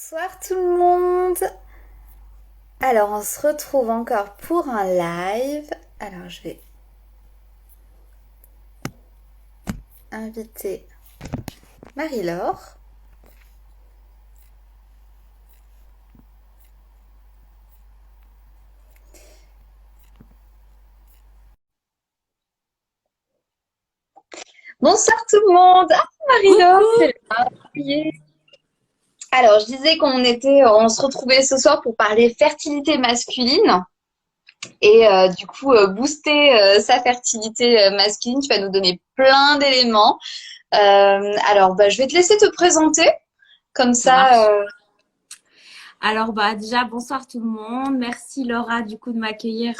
Bonsoir tout le monde. Alors on se retrouve encore pour un live. Alors je vais inviter Marie-Laure. Bonsoir tout le monde. Ah, Marie-Laure, Coucou! c'est là. Yeah. Alors je disais on se retrouvait ce soir pour parler fertilité masculine et booster sa fertilité masculine. Tu vas nous donner plein d'éléments. Je vais te laisser te présenter comme Ça ça. marche. Alors déjà bonsoir tout le monde. Merci Laura du coup de m'accueillir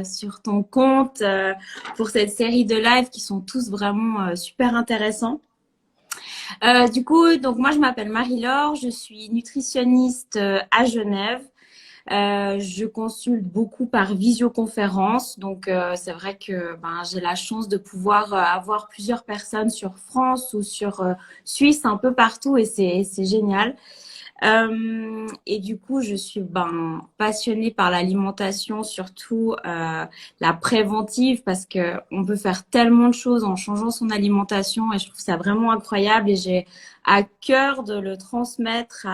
sur ton compte pour cette série de lives qui sont tous vraiment super intéressants. Donc moi je m'appelle Marie-Laure, je suis nutritionniste à Genève. Je consulte beaucoup par visioconférence, donc c'est vrai que j'ai la chance de pouvoir avoir plusieurs personnes sur France ou sur Suisse, un peu partout, et c'est génial. Et du coup, je suis passionnée par l'alimentation, surtout la préventive, parce que on peut faire tellement de choses en changeant son alimentation, et je trouve ça vraiment incroyable, et j'ai à cœur de le transmettre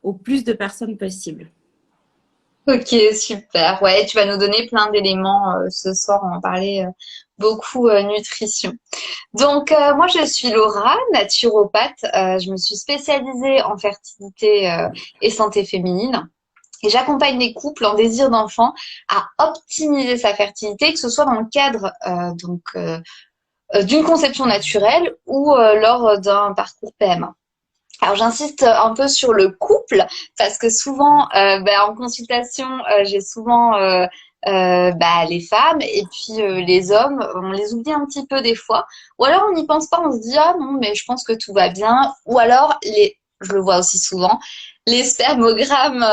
au plus de personnes possible. Ok, super. Ouais, tu vas nous donner plein d'éléments ce soir. On va parler beaucoup nutrition. Moi, je suis Laura, naturopathe. Je me suis spécialisée en fertilité et santé féminine. Et j'accompagne les couples en désir d'enfant à optimiser sa fertilité, que ce soit dans le cadre d'une conception naturelle ou lors d'un parcours PMA. Alors j'insiste un peu sur le couple parce que souvent en consultation j'ai souvent les femmes et puis les hommes on les oublie un petit peu des fois ou alors on n'y pense pas, on se dit ah non mais je pense que tout va bien ou alors je le vois aussi souvent, les spermogrammes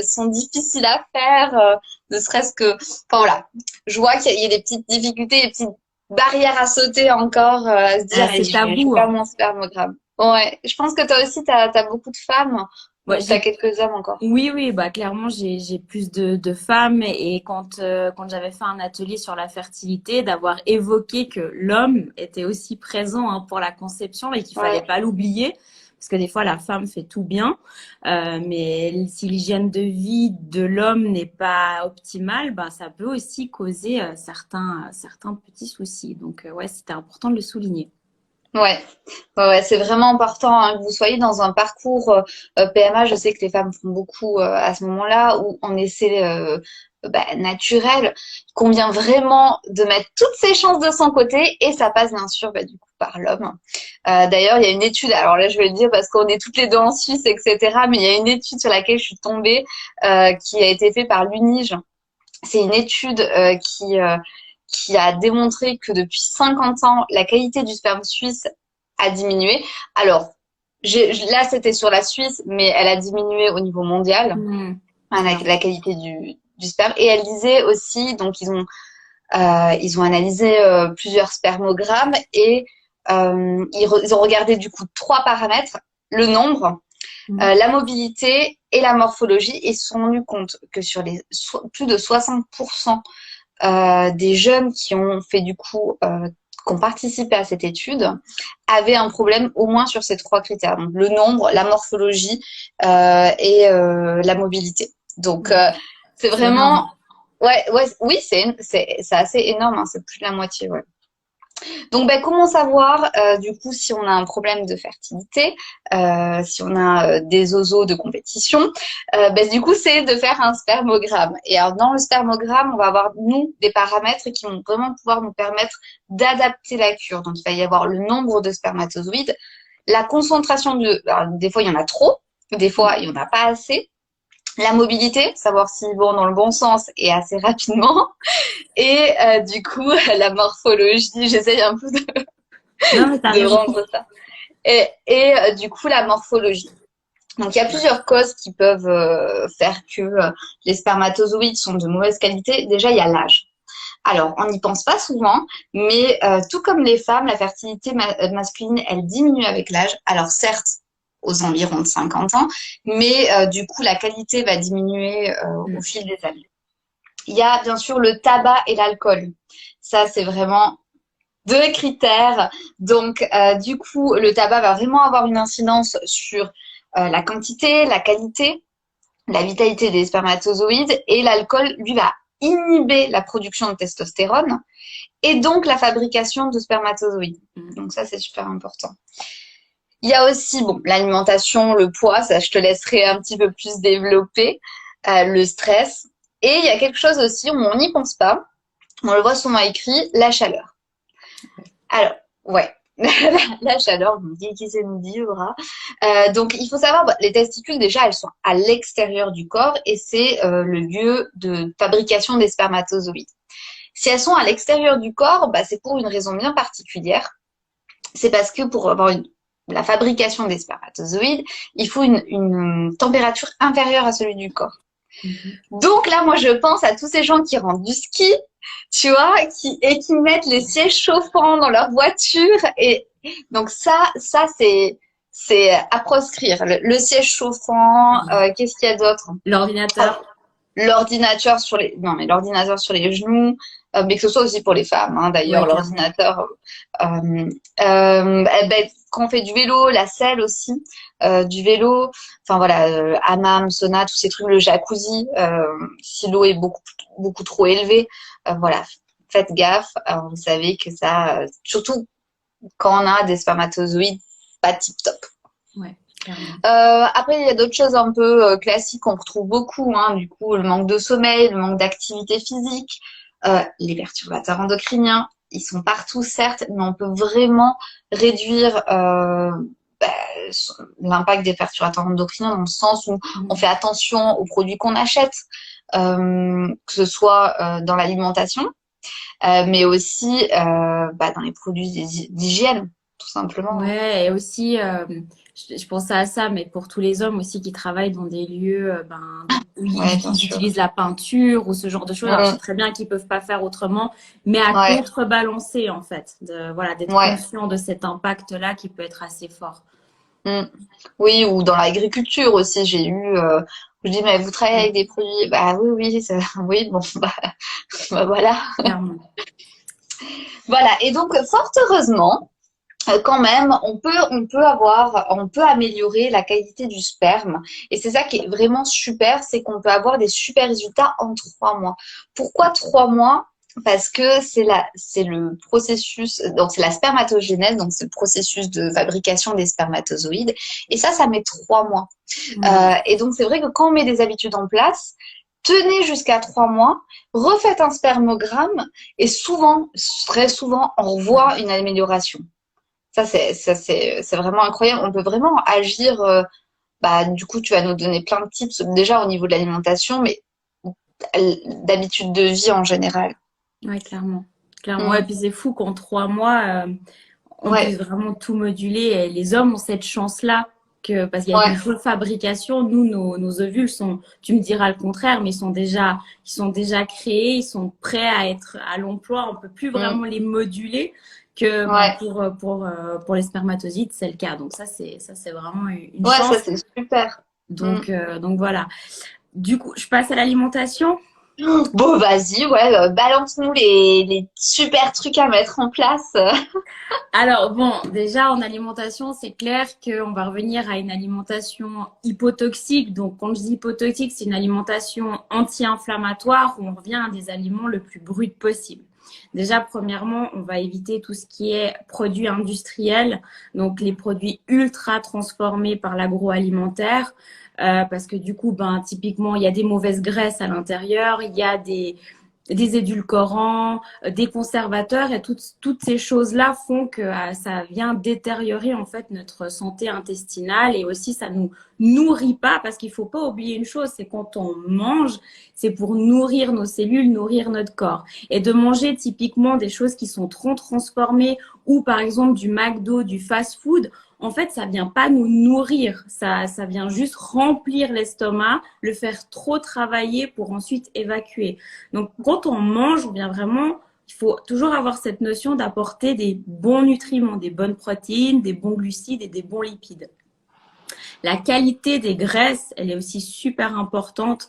sont difficiles à faire, ne serait-ce que enfin voilà, je vois qu'il y a des petites difficultés, des petites barrières à sauter encore, à se dire allez, C'est j'ai tabou, pas hein. mon spermogramme. Ouais, je pense que toi aussi, t'as beaucoup de femmes Ouais, ou t'as quelques hommes encore. oui, oui, clairement, j'ai plus de femmes, et quand j'avais fait un atelier sur la fertilité, d'avoir évoqué que l'homme était aussi présent, hein, pour la conception, et qu'il fallait Ouais, pas l'oublier, parce que des fois la femme fait tout bien, mais si l'hygiène de vie de l'homme n'est pas optimale, ça peut aussi causer certains petits soucis. Donc ouais, c'était important de le souligner. ouais, ouais, c'est vraiment important hein, que vous soyez dans un parcours PMA. Je sais que les femmes font beaucoup à ce moment-là où on essaie naturel. Il convient vraiment de mettre toutes ses chances de son côté et ça passe bien sûr du coup par l'homme. D'ailleurs, il y a une étude. Alors là, je vais le dire parce qu'on est toutes les deux en Suisse, etc. Mais il y a une étude sur laquelle je suis tombée qui a été faite par l'UNIGE. C'est une étude qui a démontré que depuis 50 ans, la qualité du sperme suisse a diminué. Alors, là, c'était sur la Suisse, mais elle a diminué au niveau mondial, Hmm, hein, d'accord. la qualité du sperme. Et elle disait aussi, donc ils ont analysé plusieurs spermogrammes et ils ont regardé du coup trois paramètres, le nombre, Hmm. la mobilité et la morphologie, et se sont rendus compte que sur plus de 60% des jeunes qui ont fait du coup, qui ont participé à cette étude, avaient un problème au moins sur ces trois critères. Donc le nombre, la morphologie la mobilité. Donc c'est C'est énorme. vraiment, ouais, ouais, oui, c'est assez énorme, hein, c'est plus de la moitié, ouais. Donc, comment savoir du coup si on a un problème de fertilité, si on a des osos de compétition, du coup c'est de faire un spermogramme. Et alors dans le spermogramme, on va avoir nous des paramètres qui vont vraiment pouvoir nous permettre d'adapter la cure. Donc il va y avoir le nombre de spermatozoïdes, la concentration alors, des fois il y en a trop, des fois il y en a pas assez. La mobilité, savoir s'ils vont dans le bon sens et assez rapidement. Et du coup, la morphologie, j'essaye un peu Non, mais t'as de raison. rendre ça. Du coup, la morphologie. Donc, il y a plusieurs causes qui peuvent faire que les spermatozoïdes sont de mauvaise qualité. Déjà, il y a l'âge. Alors, on n'y pense pas souvent, mais tout comme les femmes, la fertilité masculine, elle diminue avec l'âge. Alors, certes, aux environs de 50 ans, mais du coup, la qualité va diminuer au fil des années. Il y a bien sûr le tabac et l'alcool. Ça, c'est vraiment deux critères. Donc, du coup, le tabac va vraiment avoir une incidence sur la quantité, la qualité, la vitalité des spermatozoïdes, et l'alcool, lui, va inhiber la production de testostérone et donc la fabrication de spermatozoïdes. Donc ça, c'est super important. Il y a aussi, bon, l'alimentation, le poids, ça, je te laisserai un petit peu plus développer, le stress. Et il y a quelque chose aussi où on n'y pense pas, on le voit souvent écrit, la chaleur. Alors, ouais, la chaleur, on me dit qui c'est nous dit, Aura. Donc, il faut savoir, les testicules, déjà, elles sont à l'extérieur du corps et c'est le lieu de fabrication des spermatozoïdes. Si elles sont à l'extérieur du corps, c'est pour une raison bien particulière. C'est parce que pour avoir la fabrication des spermatozoïdes, il faut une température inférieure à celui du corps. Donc là, moi, je pense à tous ces gens qui rentrent du ski, tu vois, qui mettent les sièges chauffants dans leur voiture. Et donc ça, c'est à proscrire. Le siège chauffant, qu'est-ce qu'il y a d'autre? L'ordinateur. L'ordinateur sur les, non, mais l'ordinateur sur les genoux, mais que ce soit aussi pour les femmes, hein, d'ailleurs, Ouais, l'ordinateur. Quand on fait du vélo, la selle aussi, du vélo, enfin voilà, hammam, sauna, tous ces trucs, le jacuzzi, si l'eau est beaucoup trop élevée, voilà, faites gaffe. Vous savez que ça, surtout quand on a des spermatozoïdes pas tip top. Ouais. Après, il y a d'autres choses un peu classiques qu'on retrouve beaucoup, hein, du coup, le manque de sommeil, le manque d'activité physique, les perturbateurs endocriniens, ils sont partout, certes, mais on peut vraiment réduire l'impact des perturbateurs endocriniens dans le sens où on fait attention aux produits qu'on achète, que ce soit dans l'alimentation, mais aussi dans les produits d'hygiène, tout simplement. Ouais, et aussi, je pensais à ça, mais pour tous les hommes aussi qui travaillent dans des lieux où ils utilisent la peinture ou ce genre de choses. Alors, je sais très bien qu'ils peuvent pas faire autrement, mais à contrebalancer, en fait, d'être conscient de cet impact-là qui peut être assez fort. Oui, ou dans l'agriculture aussi, j'ai eu... je dis, mais vous travaillez avec des produits... Bah oui, oui, bon, voilà. Voilà, et donc, fort heureusement, quand même, on peut améliorer la qualité du sperme. Et c'est ça qui est vraiment super, c'est qu'on peut avoir des super résultats en 3 mois. Pourquoi 3 mois? Parce que c'est le processus, donc c'est la spermatogénèse, donc c'est le processus de fabrication des spermatozoïdes. Et ça met 3 mois. Et donc c'est vrai que quand on met des habitudes en place, tenez jusqu'à 3 mois, refaites un spermogramme et très souvent, on revoit une amélioration. Ça, c'est vraiment incroyable. On peut vraiment agir. Du coup, tu vas nous donner plein de tips, déjà au niveau de l'alimentation, mais d'habitude de vie en général. Ouais, clairement. Et puis c'est fou qu'en 3 mois, on puisse vraiment tout moduler. Et les hommes ont cette chance-là parce qu'il y a une fabrication. Nous, nos ovules sont, tu me diras le contraire, mais ils sont déjà créés, ils sont prêts à être à l'emploi. On peut plus vraiment les moduler. Pour les spermatozoïdes, c'est le cas. Donc ça, c'est vraiment une chance. Ça, c'est super. Donc voilà. Du coup, je passe à l'alimentation. Bon, vas-y, balance-nous les super trucs à mettre en place. Alors bon, déjà en alimentation, c'est clair qu'on va revenir à une alimentation hypotoxique. Donc quand je dis hypotoxique, c'est une alimentation anti-inflammatoire où on revient à des aliments le plus bruts possible. Déjà, premièrement, on va éviter tout ce qui est produits industriels, donc les produits ultra transformés par l'agroalimentaire, parce que du coup, typiquement, il y a des mauvaises graisses à l'intérieur, il y a des édulcorants, des conservateurs et toutes ces choses-là font que ça vient détériorer en fait notre santé intestinale et aussi ça nous nourrit pas parce qu'il faut pas oublier une chose, c'est quand on mange, c'est pour nourrir nos cellules, nourrir notre corps. Et de manger typiquement des choses qui sont trop transformées ou par exemple du McDo, du fast-food, en fait, ça vient pas nous nourrir, ça vient juste remplir l'estomac, le faire trop travailler pour ensuite évacuer. Donc, quand on mange, on vient vraiment, il faut toujours avoir cette notion d'apporter des bons nutriments, des bonnes protéines, des bons glucides et des bons lipides. La qualité des graisses, elle est aussi super importante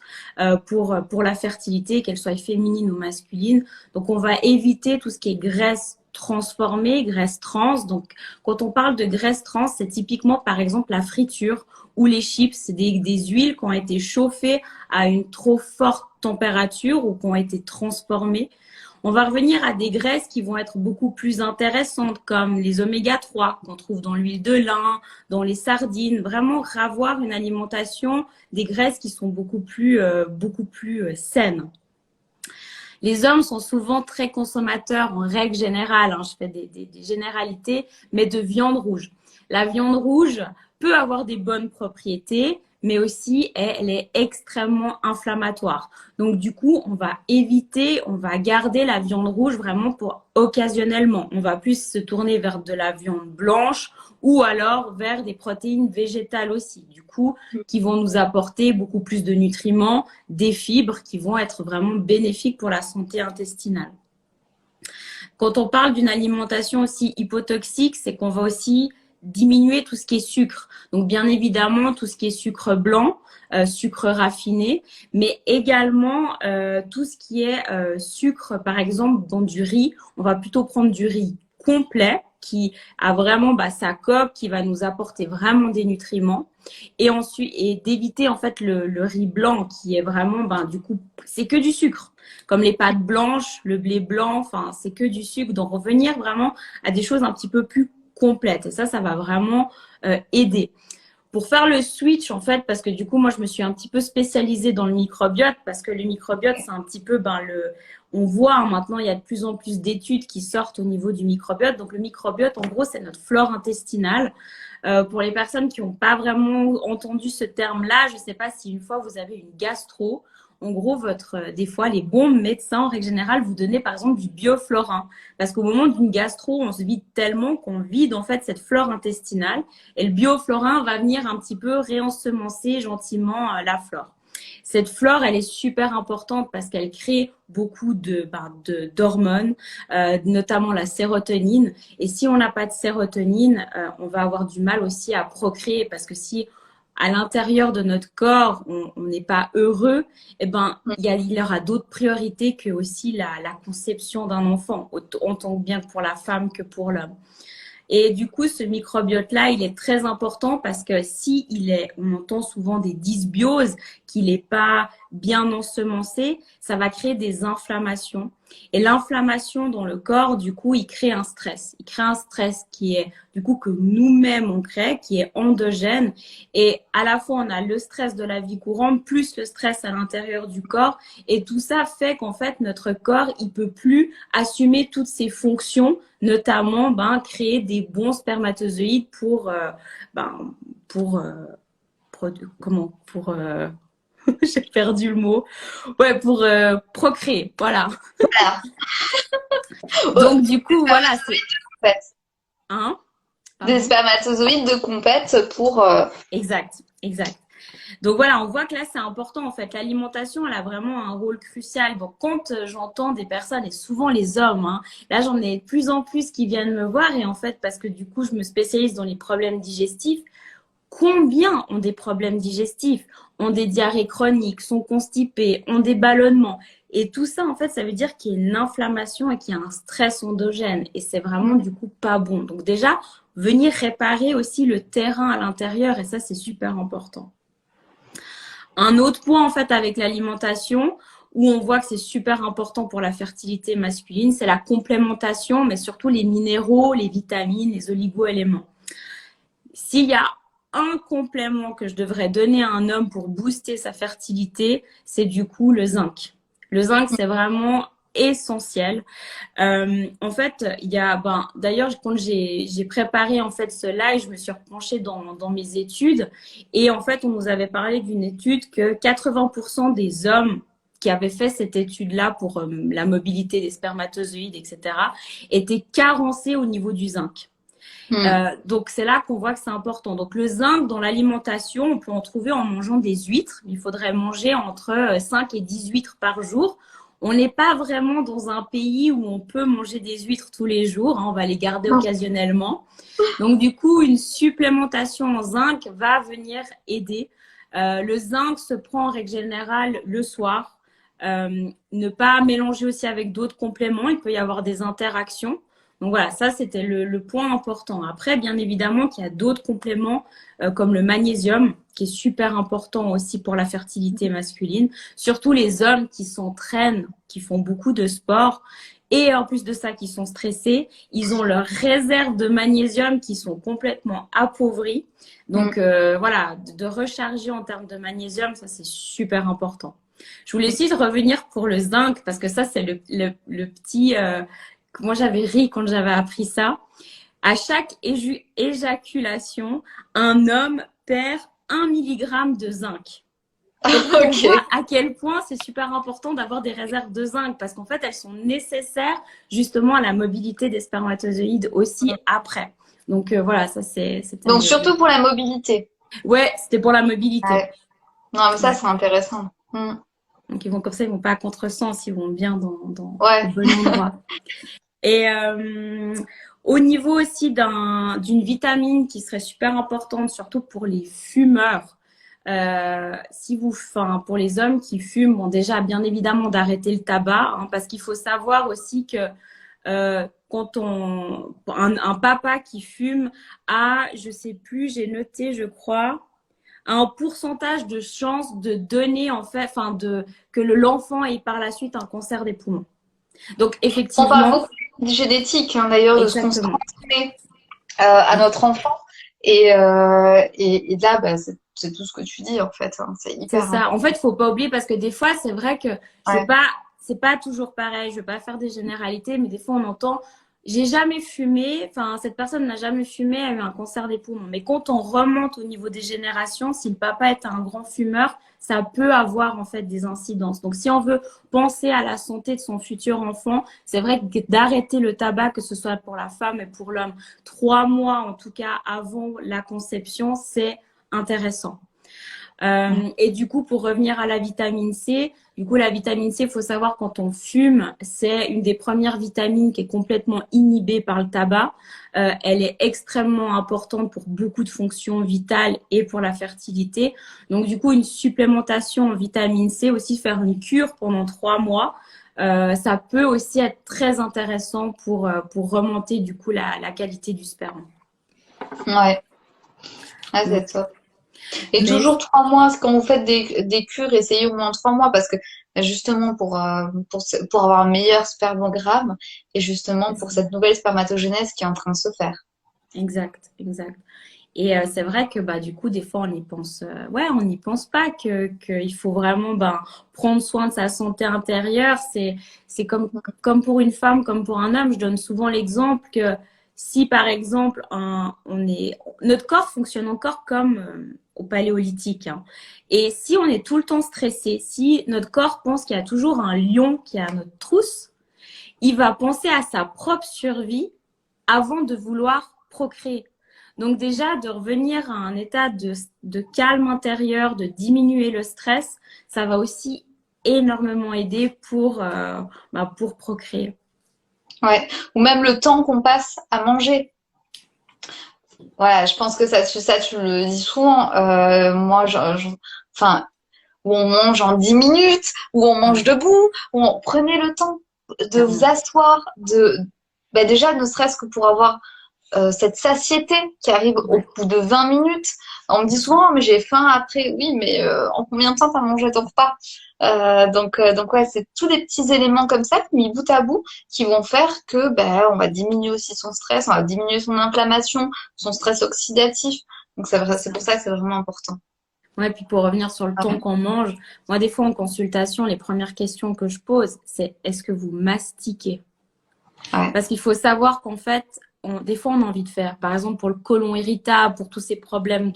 pour la fertilité, qu'elle soit féminine ou masculine. Donc, on va éviter tout ce qui est graisse transformée, graisse trans. Donc, quand on parle de graisse trans, c'est typiquement, par exemple, la friture ou les chips. C'est des huiles qui ont été chauffées à une trop forte température ou qui ont été transformées. On va revenir à des graisses qui vont être beaucoup plus intéressantes, comme les oméga 3 qu'on trouve dans l'huile de lin, dans les sardines. Vraiment avoir une alimentation des graisses qui sont beaucoup plus saines. Les hommes sont souvent très consommateurs en règle générale, hein, je fais des généralités, mais de viande rouge. La viande rouge peut avoir des bonnes propriétés, mais aussi elle est extrêmement inflammatoire. Donc du coup, on va éviter, on va garder la viande rouge vraiment pour occasionnellement. On va plus se tourner vers de la viande blanche ou alors vers des protéines végétales aussi, du coup, qui vont nous apporter beaucoup plus de nutriments, des fibres qui vont être vraiment bénéfiques pour la santé intestinale. Quand on parle d'une alimentation aussi hypotoxique, c'est qu'on va aussi diminuer tout ce qui est sucre. Donc, bien évidemment, tout ce qui est sucre blanc, sucre raffiné, mais également tout ce qui est sucre, par exemple, dans du riz. On va plutôt prendre du riz complet qui a vraiment sa coque, qui va nous apporter vraiment des nutriments. Et ensuite, et d'éviter en fait le riz blanc qui est vraiment, du coup, c'est que du sucre. Comme les pâtes blanches, le blé blanc, enfin, c'est que du sucre. Donc, revenir vraiment à des choses un petit peu plus complètes. Et ça va vraiment aider. Pour faire le switch, en fait, parce que du coup, moi, je me suis un petit peu spécialisée dans le microbiote, parce que le microbiote, c'est un petit peu, on voit maintenant, il y a de plus en plus d'études qui sortent au niveau du microbiote. Donc, le microbiote, en gros, c'est notre flore intestinale. Pour les personnes qui n'ont pas vraiment entendu ce terme-là, je ne sais pas si une fois vous avez une gastro, en gros, des fois, les bons médecins, en règle générale, vous donnez par exemple du bioflorin. Parce qu'au moment d'une gastro, on se vide tellement qu'on vide en fait cette flore intestinale. Et le bioflorin va venir un petit peu réensemencer gentiment la flore. Cette flore, elle est super importante parce qu'elle crée beaucoup d'hormones, notamment la sérotonine. Et si on n'a pas de sérotonine, on va avoir du mal aussi à procréer parce que si à l'intérieur de notre corps, on n'est pas heureux, il y aura d'autres priorités que aussi la conception d'un enfant, autant bien pour la femme que pour l'homme. Et du coup, ce microbiote-là, il est très important parce que si on entend souvent des dysbioses, qu'il n'est pas bien ensemencé, ça va créer des inflammations. Et l'inflammation dans le corps, du coup, il crée un stress. Il crée un stress qui est, du coup, que nous-mêmes on crée, qui est endogène. Et à la fois, on a le stress de la vie courante, plus le stress à l'intérieur du corps. Et tout ça fait qu'en fait, notre corps, il peut plus assumer toutes ses fonctions, notamment créer des bons spermatozoïdes pour j'ai perdu le mot. Ouais, pour procréer, voilà. Voilà. Donc du coup, voilà, c'est Hein, pardon. des spermatozoïdes de compète pour Exact, exact. Donc voilà, on voit que là, c'est important en fait. L'alimentation, elle a vraiment un rôle crucial. Donc quand j'entends des personnes, et souvent les hommes, hein, là j'en ai de plus en plus qui viennent me voir et en fait, parce que du coup, je me spécialise dans les problèmes digestifs, combien ont des problèmes digestifs, ont des diarrhées chroniques, sont constipés, ont des ballonnements. Et tout ça, en fait, ça veut dire qu'il y a une inflammation et qu'il y a un stress endogène. Et c'est vraiment, du coup, pas bon. Donc déjà, venir réparer aussi le terrain à l'intérieur. Et ça, c'est super important. Un autre point, en fait, avec l'alimentation, où on voit que c'est super important pour la fertilité masculine, c'est la complémentation, mais surtout les minéraux, les vitamines, les oligo-éléments. S'il y a un complément que je devrais donner à un homme pour booster sa fertilité, c'est du coup le zinc. Le zinc, c'est vraiment essentiel. En fait, il y a, d'ailleurs, quand j'ai préparé en fait ce live, je me suis repenchée dans mes études et en fait, on nous avait parlé d'une étude que 80% des hommes qui avaient fait cette étude-là pour la mobilité des spermatozoïdes, etc., étaient carencés au niveau du zinc. Donc, c'est là qu'on voit que c'est important. Donc, le zinc dans l'alimentation, on peut en trouver en mangeant des huîtres. Il faudrait manger entre 5 et 10 huîtres par jour. on n'est pas vraiment dans un pays où on peut manger des huîtres tous les jours, hein, on va les garder Non. occasionnellement. Donc, du coup, une supplémentation en zinc va venir aider. Le zinc se prend en règle générale le soir. Ne pas mélanger aussi avec d'autres compléments, il peut y avoir des interactions. Donc voilà, ça c'était le point important. Après, bien évidemment qu'il y a d'autres compléments comme le magnésium, qui est super important aussi pour la fertilité masculine. Surtout les hommes qui s'entraînent, qui font beaucoup de sport, et en plus de ça, qui sont stressés, ils ont leurs réserves de magnésium qui sont complètement appauvries. Donc voilà, de recharger en termes de magnésium, ça c'est super important. Je voulais aussi revenir pour le zinc, parce que ça, c'est le petit... moi, j'avais ri quand j'avais appris ça. À chaque éjaculation, un homme perd 1 milligramme de zinc. Donc, on Ok. voit à quel point c'est super important d'avoir des réserves de zinc, parce qu'en fait, elles sont nécessaires justement à la mobilité des spermatozoïdes aussi après. Donc, voilà, ça, c'était Donc surtout pour la mobilité. Ouais, c'était pour la mobilité. Ouais. Non, mais ça, Ouais. c'est intéressant. Donc, ils vont comme ça, ils vont pas à contresens, ils vont bien au Ouais. bon endroit. Et au niveau aussi d'une vitamine qui serait super importante, surtout pour les fumeurs, enfin, pour les hommes qui fument, bon, déjà, bien évidemment, d'arrêter le tabac, hein, parce qu'il faut savoir aussi que quand un papa qui fume a, je sais plus, j'ai noté, je crois, un pourcentage de chance de donner, en fait, enfin, que l'enfant ait par la suite un cancer des poumons. Donc, On parle effectivement, beaucoup de génétique, hein, d'ailleurs, de ce qu'on se exactement. transmet à notre enfant. Et là, bah, c'est tout ce que tu dis, en fait, hein. C'est C'est hyper ça. En important. fait, faut pas oublier parce que des fois, c'est vrai que Ouais. c'est pas toujours pareil. Je veux pas faire des généralités, mais des fois, on entend, j'ai jamais fumé. Enfin, cette personne n'a jamais fumé, a eu un cancer des poumons. Mais quand on remonte au niveau des générations, si le papa est un grand fumeur, ça peut avoir en fait des incidences. Donc, si on veut penser à la santé de son futur enfant, c'est vrai que d'arrêter le tabac, que ce soit pour la femme et pour l'homme, 3 mois en tout cas avant la conception, c'est intéressant. Et du coup, pour revenir à la vitamine C, du coup, la vitamine C, il faut savoir quand on fume, c'est une des premières vitamines qui est complètement inhibée par le tabac. Elle est extrêmement importante pour beaucoup de fonctions vitales et pour la fertilité. Donc, du coup, une supplémentation en vitamine C, aussi faire une cure pendant 3 mois, ça peut aussi être très intéressant pour remonter du coup la qualité du sperme. Ouais. Ah, c'est Donc, top. Et mais toujours 3 mois, quand vous faites des cures, essayez au moins 3 mois parce que justement pour avoir un meilleur spermogramme et justement pour cette nouvelle spermatogénèse qui est en train de se faire. exact, exact. Et c'est vrai que bah du coup des fois on y pense ouais on n'y pense pas que il faut vraiment prendre soin de sa santé intérieure. C'est comme pour une femme comme pour un homme. Je donne souvent l'exemple que si par exemple notre corps fonctionne encore comme au paléolithique, hein. Et si on est tout le temps stressé, si notre corps pense qu'il y a toujours un lion qui est à notre trousse, il va penser à sa propre survie avant de vouloir procréer. Donc déjà, de revenir à un état de calme intérieur, de diminuer le stress, ça va aussi énormément aider pour procréer. Ouais. Ou même le temps qu'on passe à manger. Voilà, je pense que ça tu le dis souvent. Moi, enfin, où on mange en 10 minutes, où on mange debout, où on prenez le temps de vous Clairement. asseoir, déjà ne serait-ce que pour avoir cette satiété qui arrive au Ouais, bout de 20 minutes. On me dit souvent, mais j'ai faim après. Oui, mais en combien de temps t'as mangé ton repas? Donc ouais, c'est tous les petits éléments comme ça, mis bout à bout, qui vont faire que on va diminuer aussi son stress, on va diminuer son inflammation, son stress oxydatif. Donc c'est c'est ça. pour ça que c'est vraiment important. Ouais, puis pour revenir sur le temps qu'on mange, moi des fois en consultation, les premières questions que je pose, c'est est-ce que vous mastiquez? Ouais. Parce qu'il faut savoir qu'en fait, des fois, on a envie de faire. Par exemple, pour le côlon irritable, pour tous ces problèmes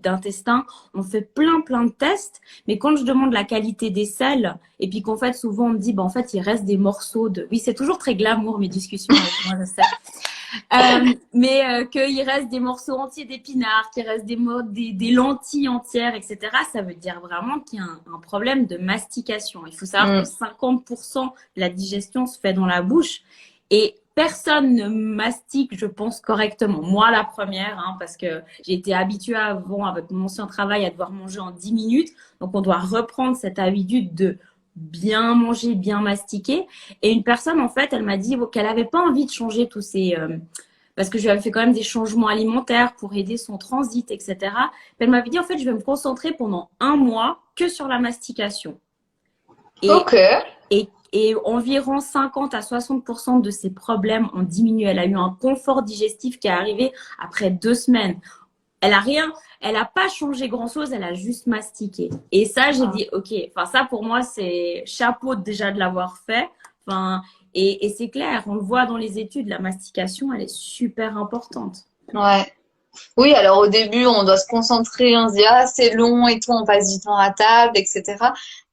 d'intestin, on fait plein de tests. Mais quand je demande la qualité des sels, et puis qu'en fait, souvent, on me dit, en fait, il reste des morceaux de... Oui, c'est toujours très glamour, mes discussions avec moi, je sais. Mais qu'il reste des morceaux entiers d'épinards, qu'il reste des lentilles entières, etc. Ça veut dire vraiment qu'il y a un problème de mastication. Il faut savoir que Mm. 50% de la digestion se fait dans la bouche et personne ne mastique, je pense, correctement. Moi, la première, hein, parce que j'ai été habituée avant, avec mon ancien travail, à devoir manger en 10 minutes. Donc, on doit reprendre cette habitude de bien manger, bien mastiquer. Et une personne, en fait, elle m'a dit qu'elle n'avait pas envie de changer tous ces... parce que je lui avais fait quand même des changements alimentaires pour aider son transit, etc. Elle m'avait dit, en fait, je vais me concentrer pendant un mois que sur la mastication. Et, Ok. et environ 50 à 60% de ses problèmes ont diminué. Elle a eu un confort digestif qui est arrivé après 2 semaines. Elle a rien, elle a pas changé grand-chose, elle a juste mastiqué. Et ça, j'ai dit, ok, enfin ça pour moi, c'est chapeau déjà de l'avoir fait. Enfin, et c'est clair, on le voit dans les études, la mastication, elle est super importante. Ouais. Oui, alors au début, on doit se concentrer, on se dit, ah, c'est long et tout, on passe du temps à table, etc.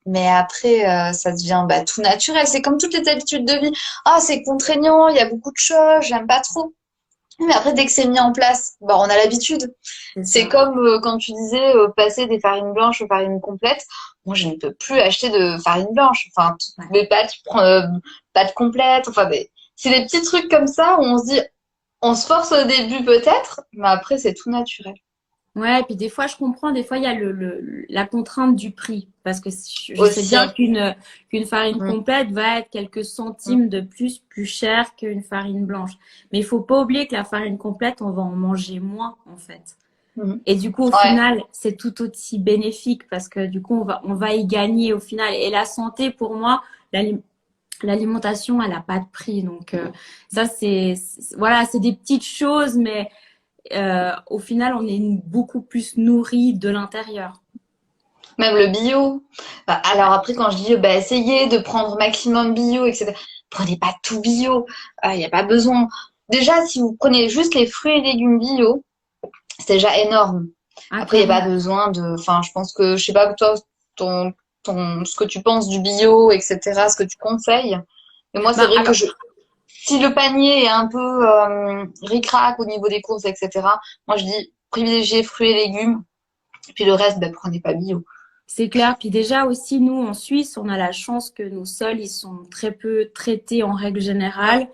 Mais après, ça devient bah, tout naturel. C'est comme toutes les habitudes de vie. Ah, c'est contraignant, il y a beaucoup de choses, j'aime pas trop. Mais après, dès que c'est mis en place, bah, on a l'habitude. C'est C'est ça. comme quand tu disais passer des farines blanches aux farines complètes. Moi, je ne peux plus acheter de farine blanche. Enfin, Ouais. mes pâtes complètes. Enfin, c'est des petits trucs comme ça où on se dit, on se force au début peut-être, mais après, c'est tout naturel. Ouais, puis des fois, je comprends, des fois, il y a la contrainte du prix. Parce que je sais bien Aussi. qu'une farine Mm, complète va être quelques mm, centimes de plus cher qu'une farine blanche. Mais il faut pas oublier que la farine complète, on va en manger moins, en fait. mm. Et du coup, au Ouais. final, c'est tout aussi bénéfique parce que du coup, on va y gagner au final. Et la santé, pour moi, l'alimentation, elle n'a pas de prix. Donc, ça, voilà, c'est des petites choses, mais au final, on est beaucoup plus nourri de l'intérieur. Même le bio. Bah, alors après, quand je dis, bah, essayez de prendre maximum bio, etc. Prenez pas tout bio. Il n'y a pas besoin. Déjà, si vous prenez juste les fruits et légumes bio, c'est déjà énorme. Ah, Après, il n'y a pas clairement. besoin de. Enfin, je pense que, je sais pas, toi, ce que tu penses du bio, etc., ce que tu conseilles. Mais moi, c'est Ben, vrai que alors, si le panier est un peu ric-rac au niveau des courses, etc., moi, je dis privilégiez fruits et légumes. Puis le reste, ben, prenez pas bio. c'est clair. Puis déjà aussi, nous, en Suisse, on a la chance que nos sols, ils sont très peu traités en règle générale.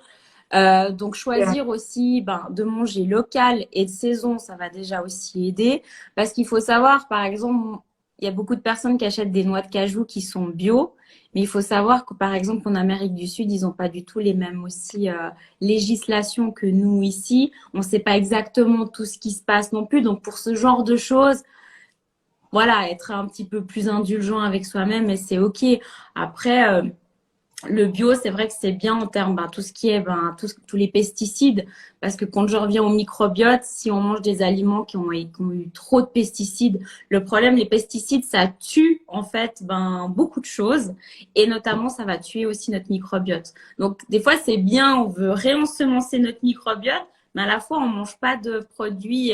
Donc choisir aussi de manger local et de saison, ça va déjà aussi aider. Parce qu'il faut savoir, par exemple, il y a beaucoup de personnes qui achètent des noix de cajou qui sont bio, mais il faut savoir que par exemple en Amérique du Sud, ils n'ont pas du tout les mêmes aussi législations que nous ici. On ne sait pas exactement tout ce qui se passe non plus. Donc pour ce genre de choses, voilà, être un petit peu plus indulgent avec soi-même, et c'est ok. Après. Le bio, c'est vrai que c'est bien en termes, tout ce qui est, tous les pesticides, parce que quand je reviens au microbiote, si on mange des aliments qui ont eu trop de pesticides, le problème, les pesticides, ça tue, en fait, beaucoup de choses, et notamment, ça va tuer aussi notre microbiote. Donc, des fois, c'est bien, on veut réensemencer notre microbiote, mais à la fois, on mange pas de produits,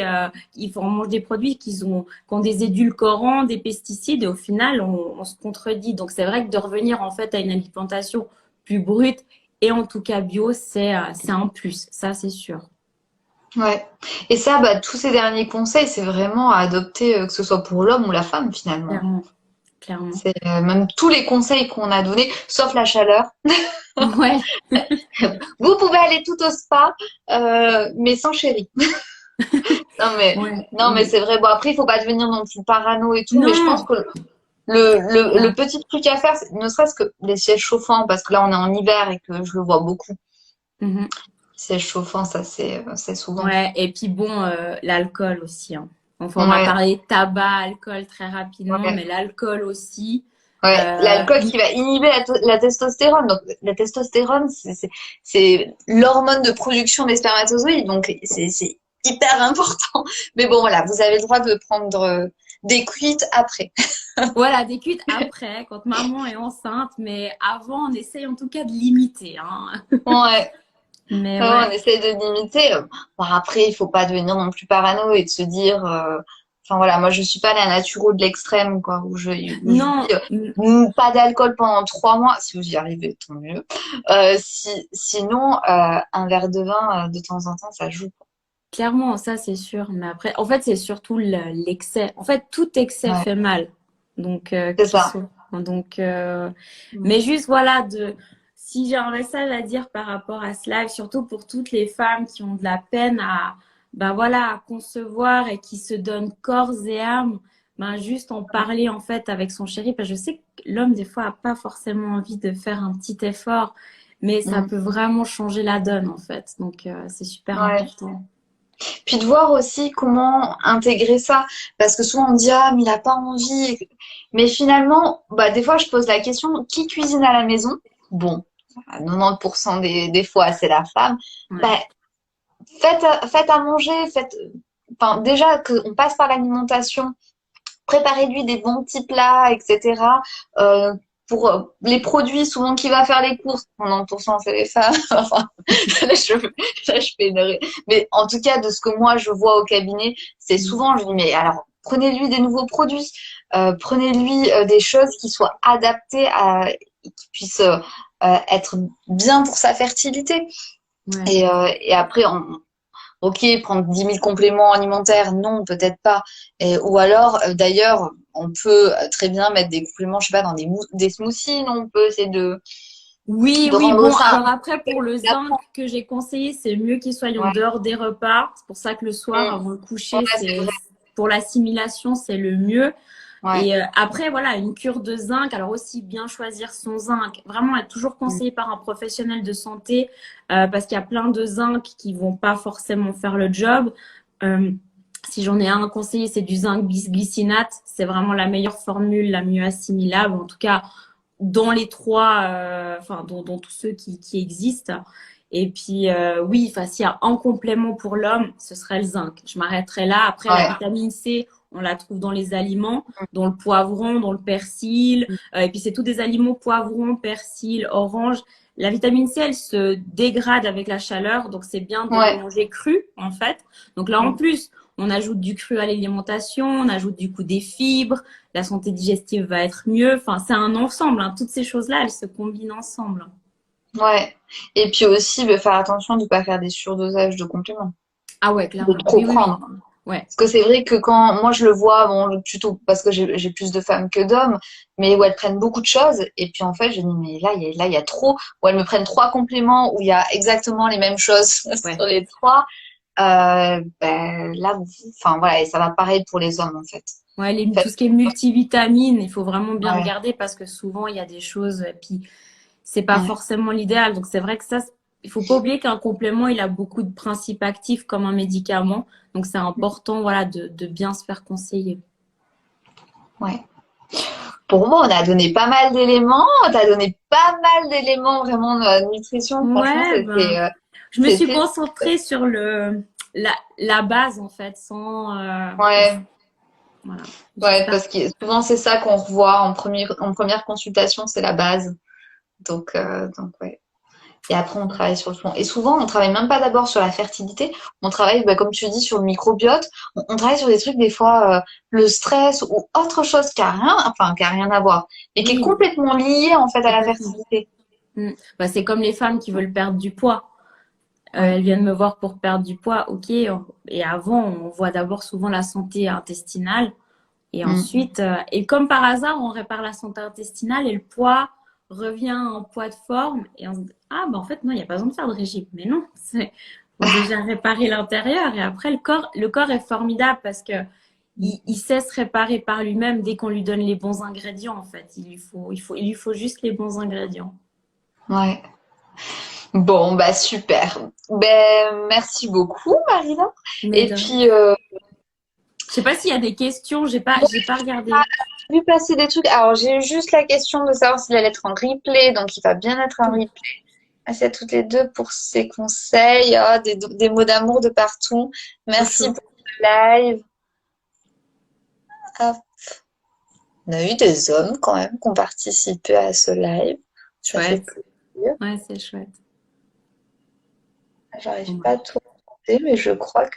on mange des produits qui ont des édulcorants, des pesticides, et au final, on se contredit. Donc, c'est vrai que de revenir en fait à une alimentation plus brute et en tout cas bio, c'est un plus, ça c'est sûr. Ouais. Et ça, bah, tous ces derniers conseils, c'est vraiment à adopter, que ce soit pour l'homme ou la femme, finalement. Clairement, clairement. C'est même tous les conseils qu'on a donnés, sauf la chaleur. Ouais, Vous pouvez aller tout au spa, mais sans chéri. Non mais, ouais. non mais c'est vrai. Bon après, il faut pas devenir non plus parano et tout, mais je pense Non, que le petit truc à faire, c'est ne serait-ce que les sièges chauffants, parce que là on est en hiver et que je le vois beaucoup. Mhm. Sièges chauffants, ça c'est souvent. Ouais, et puis bon, l'alcool aussi, hein. Enfin, on a Ouais, parlé de tabac, alcool très rapidement, ouais. mais l'alcool aussi. Ouais, Euh, l'alcool qui va inhiber la testostérone. Donc, la testostérone, c'est l'hormone de production des spermatozoïdes. Donc, c'est hyper important. Mais bon, voilà, vous avez le droit de prendre des cuites après. Voilà, des cuites après, quand maman est enceinte, mais avant, on essaye en tout cas de limiter, hein. Ouais, Mais ouais, on ouais, essaye de limiter. Bon, après, il faut pas devenir non plus parano et de se dire, enfin voilà, moi je suis pas la naturo de l'extrême, quoi, où je Non, dis pas d'alcool pendant 3 mois. Si vous y arrivez, tant mieux. Sinon, un verre de vin de temps en temps, ça joue. clairement, ça c'est sûr. Mais après, en fait, c'est surtout l'excès. En fait, tout excès Ouais, fait mal. Donc, c'est ça. donc, Mm. mais juste voilà, si j'ai un message à dire par rapport à cela, et surtout pour toutes les femmes qui ont de la peine ben voilà, à concevoir et qui se donnent corps et âme, ben juste en parler en fait avec son chéri. Parce que je sais que l'homme des fois a pas forcément envie de faire un petit effort, mais ça Mm. peut vraiment changer la donne en fait. Donc, c'est super Ouais. important. Puis de voir aussi comment intégrer ça. Parce que souvent on dit, ah, mais il a pas envie. Mais finalement, bah, des fois je pose la question, qui cuisine à la maison? Bon, à 90% des fois c'est la femme. Ouais. Bah, faites à manger, enfin, déjà qu'on passe par l'alimentation, préparez-lui des bons petits plats, etc. Euh, pour les produits, souvent qui va faire les courses, 90% c'est les femmes. Enfin, là, je fais mais en tout cas, de ce que moi je vois au cabinet, c'est Mm. souvent, je dis, mais alors, prenez-lui des nouveaux produits, prenez-lui des choses qui soient adaptées qui puissent être bien pour sa fertilité. Ouais. Et après, ok, prendre 10 000 compléments alimentaires, non, peut-être pas. Ou alors, d'ailleurs, on peut très bien mettre des compléments, je sais pas, dans des smoothies, non, on peut essayer Oui, de oui, rendre bon, ça. alors après, pour le zinc que j'ai conseillé, c'est mieux qu'il soit en Ouais, dehors des repas. C'est pour ça que le soir, mm, avant le coucher, ouais, c'est vrai. pour l'assimilation, c'est le mieux. Ouais, Et après, voilà, une cure de zinc, alors aussi bien choisir son zinc, vraiment être toujours mm, conseillé par un professionnel de santé, parce qu'il y a plein de zinc qui vont pas forcément faire le job. Euh, si j'en ai un conseillé, c'est du zinc bisglycinate. C'est vraiment la meilleure formule, la mieux assimilable. En tout cas, dans les trois, enfin dans tous ceux qui existent. Et puis oui, enfin s'il y a un complément pour l'homme, ce serait le zinc. Je m'arrêterai là. Après la ouais, vitamine C, on la trouve dans les aliments, dans le poivron, dans le persil. Et puis c'est tous des aliments poivron, persil, orange. La vitamine C, elle se dégrade avec la chaleur, donc c'est bien de la ouais, manger crue en fait. Donc là en mm, plus, on ajoute du cru à l'alimentation, on ajoute du coup des fibres, la santé digestive va être mieux. Enfin, c'est un ensemble, hein. Toutes ces choses-là, elles se combinent ensemble. ouais. Et puis aussi, faire attention de ne pas faire des surdosages de compléments, Ah ouais, de clairement. trop Oui, oui, oui. prendre. Ouais. Parce que c'est vrai que quand moi je le vois, bon, plutôt parce que j'ai plus de femmes que d'hommes, mais où elles prennent beaucoup de choses, et puis en fait je me dis, mais là, il y a trop, où elles me prennent 3 compléments, où il y a exactement les mêmes choses Ouais. sur les trois, là, enfin voilà, et ça va pareil pour les hommes en fait. Ouais, tout Faites- ce qui est multivitamines, il faut vraiment bien ouais, regarder parce que souvent il y a des choses, et puis c'est pas ouais, forcément l'idéal. Donc c'est vrai que ça, il faut pas oublier qu'un complément, il a beaucoup de principes actifs comme un médicament. Donc c'est important, voilà, de bien se faire conseiller. ouais. Pour moi, on a donné pas mal d'éléments, t'as donné pas mal d'éléments vraiment de la nutrition, franchement, Ouais, ben, je me suis c'était, concentrée sur la base en fait, sans, ouais. voilà. Ouais, J'espère. parce que souvent c'est ça qu'on revoit en première consultation, c'est la base. Donc ouais. Et après on travaille sur le fond. Et souvent on travaille même pas d'abord sur la fertilité, on travaille, comme tu dis, sur le microbiote. On travaille sur des trucs des fois, le stress ou autre chose qui a rien à voir, mais qui est Oui, complètement lié en fait à la complètement. fertilité. Mm. Bah, c'est comme les femmes qui veulent perdre du poids. Ouais. Elles viennent me voir pour perdre du poids, ok. Et avant, on voit d'abord souvent la santé intestinale. Et Mm. ensuite, et comme par hasard, on répare la santé intestinale et le poids revient en poids de forme. Et on se dit, ah, ben en fait, non, il n'y a pas besoin de faire de régime. Mais non, c'est faut déjà réparer l'intérieur. Et après, le corps est formidable parce que il sait se réparer par lui-même dès qu'on lui donne les bons ingrédients, en fait. Il lui faut juste les bons ingrédients. Ouais. Bon, bah super. Ben merci beaucoup, Marina. Mais Et de rien. puis Je sais pas s'il y a des questions, j'ai pas regardé. vu passer des trucs. Alors, j'ai eu juste la question de savoir s'il allait être en replay, donc il va bien être en replay. Merci à toutes les deux pour ces conseils. Ah, des mots d'amour de partout. Trop Merci chaud. pour le live. Hop. On a eu des hommes quand même qui ont participé à ce live. Ça fait Chouette. plaisir. Ouais, c'est chouette. J'arrive Bon, pas bah. à tout remonter, mais je crois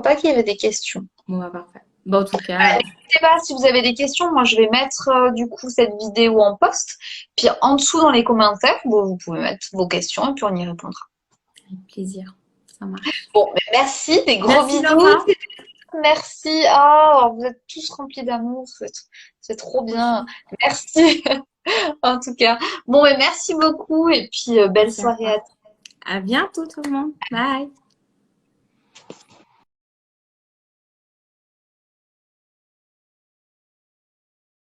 pas qu'il y avait des questions. Bon, bah, parfait. Bon, en tout Bah, cas, n'hésitez pas si vous avez des questions. Moi, je vais mettre du coup cette vidéo en post. Puis en dessous dans les commentaires, vous pouvez mettre vos questions et puis on y répondra. avec plaisir. Ça marche. Bon, ben, merci, des gros Merci, bisous. Laura. Merci. Ah, vous êtes tous remplis d'amour. C'est trop Trop bien. chou. Merci. En tout cas. Bon, ben, merci beaucoup et puis belle Merci à soirée toi. à À bientôt, tout le monde. Bye.